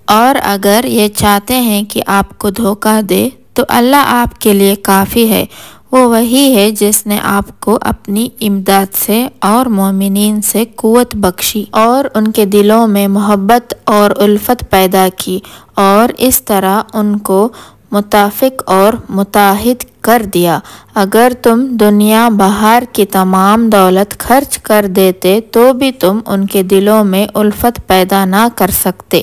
اور اگر یہ چاہتے ہیں کہ آپ کو دھوکہ دے تو اللہ آپ کے لیے کافی ہے، وہ وہی ہے جس نے آپ کو اپنی امداد سے اور مومنین سے قوت بخشی اور ان کے دلوں میں محبت اور الفت پیدا کی، اور اس طرح ان کو متفق اور متحد کر دیا۔ اگر تم دنیا بھر کی تمام دولت خرچ کر دیتے تو بھی تم ان کے دلوں میں الفت پیدا نہ کر سکتے،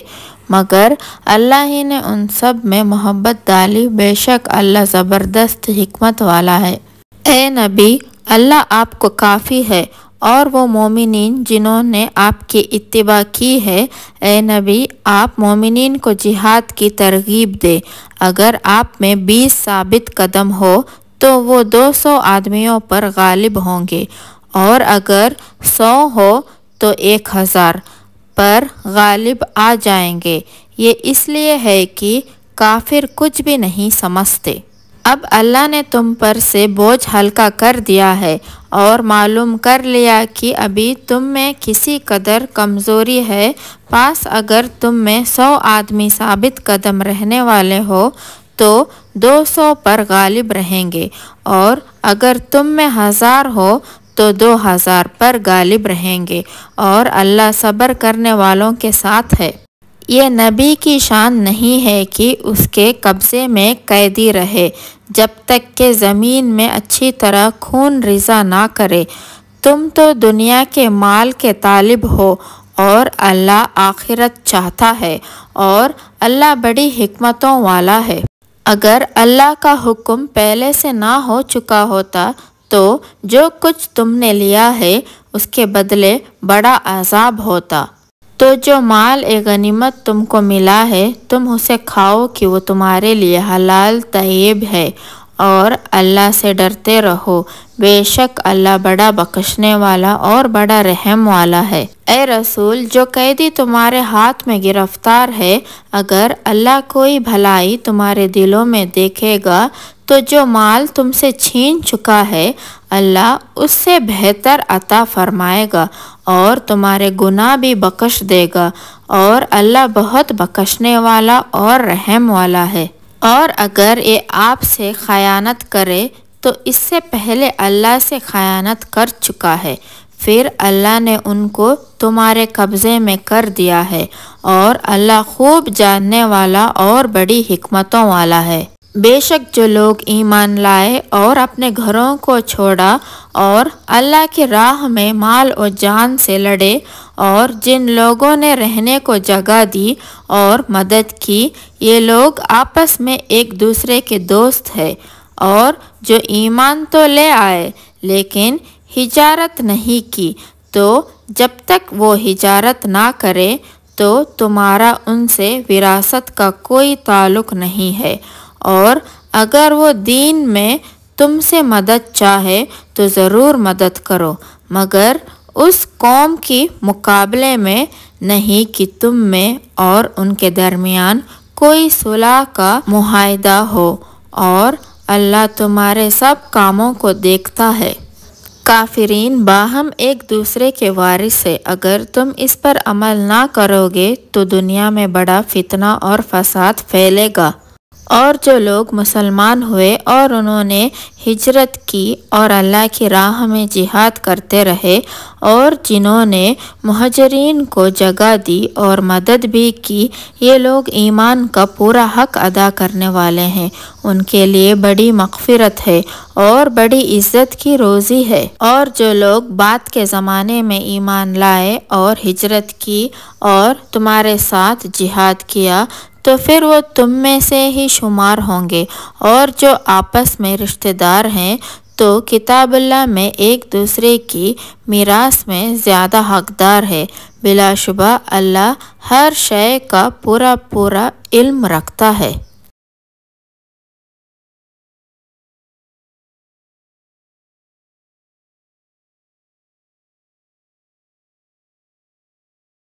مگر اللہ ہی نے ان سب میں محبت ڈالی، بے شک اللہ زبردست حکمت والا ہے۔ اے نبی، اللہ آپ کو کافی ہے اور وہ مومنین جنہوں نے آپ کی اتباع کی ہے۔ اے نبی، آپ مومنین کو جہاد کی ترغیب دے۔ اگر آپ میں 20 ثابت قدم ہو تو وہ 200 آدمیوں پر غالب ہوں گے، اور اگر 100 ہو تو 1000 پر غالب آ جائیں گے۔ یہ اس لیے ہے کہ کافر کچھ بھی نہیں سمجھتے۔ اب اللہ نے تم پر سے بوجھ ہلکا کر دیا ہے اور معلوم کر لیا کہ ابھی تم میں کسی قدر کمزوری ہے، پس اگر تم میں 100 آدمی ثابت قدم رہنے والے ہو تو 200 پر غالب رہیں گے، اور اگر تم میں 1000 ہو تو 2000 پر غالب رہیں گے، اور اللہ صبر کرنے والوں کے ساتھ ہے۔ یہ نبی کی شان نہیں ہے کہ اس کے قبضے میں قیدی رہے جب تک کہ زمین میں اچھی طرح خون ریزہ نہ کرے۔ تم تو دنیا کے مال کے طالب ہو اور اللہ آخرت چاہتا ہے، اور اللہ بڑی حکمتوں والا ہے۔ اگر اللہ کا حکم پہلے سے نہ ہو چکا ہوتا تو جو کچھ تم نے لیا ہے اس کے بدلے بڑا عذاب ہوتا۔ تو جو مال غنیمت تم کو ملا ہے تم اسے کھاؤ کہ وہ تمہارے لیے حلال طیب ہے، اور اللہ سے ڈرتے رہو، بے شک اللہ بڑا بخشنے والا اور بڑا رحم والا ہے۔ اے رسول، جو قیدی تمہارے ہاتھ میں گرفتار ہے، اگر اللہ کوئی بھلائی تمہارے دلوں میں دیکھے گا تو جو مال تم سے چھین چکا ہے اللہ اس سے بہتر عطا فرمائے گا اور تمہارے گناہ بھی بخش دے گا، اور اللہ بہت بخشنے والا اور رحم والا ہے۔ اور اگر یہ آپ سے خیانت کرے تو اس سے پہلے اللہ سے خیانت کر چکا ہے، پھر اللہ نے ان کو تمہارے قبضے میں کر دیا ہے، اور اللہ خوب جاننے والا اور بڑی حکمتوں والا ہے۔ بے شک جو لوگ ایمان لائے اور اپنے گھروں کو چھوڑا اور اللہ کی راہ میں مال و جان سے لڑے، اور جن لوگوں نے رہنے کو جگہ دی اور مدد کی، یہ لوگ آپس میں ایک دوسرے کے دوست ہیں۔ اور جو ایمان تو لے آئے لیکن ہجرت نہیں کی، تو جب تک وہ ہجرت نہ کرے تو تمہارا ان سے وراثت کا کوئی تعلق نہیں ہے، اور اگر وہ دین میں تم سے مدد چاہے تو ضرور مدد کرو، مگر اس قوم کی مقابلے میں نہیں کہ تم میں اور ان کے درمیان کوئی صلح کا معاہدہ ہو، اور اللہ تمہارے سب کاموں کو دیکھتا ہے۔ کافرین باہم ایک دوسرے کے وارث ہے، اگر تم اس پر عمل نہ کرو گے تو دنیا میں بڑا فتنہ اور فساد پھیلے گا۔ اور جو لوگ مسلمان ہوئے اور انہوں نے ہجرت کی اور اللہ کی راہ میں جہاد کرتے رہے، اور جنہوں نے مہاجرین کو جگہ دی اور مدد بھی کی، یہ لوگ ایمان کا پورا حق ادا کرنے والے ہیں، ان کے لیے بڑی مغفرت ہے اور بڑی عزت کی روزی ہے۔ اور جو لوگ بعد کے زمانے میں ایمان لائے اور ہجرت کی اور تمہارے ساتھ جہاد کیا تو پھر وہ تم میں سے ہی شمار ہوں گے، اور جو آپس میں رشتہ دار ہیں تو کتاب اللہ میں ایک دوسرے کی میراث میں زیادہ حقدار ہے۔ بلا شبہ اللہ ہر شے کا پورا علم رکھتا ہے۔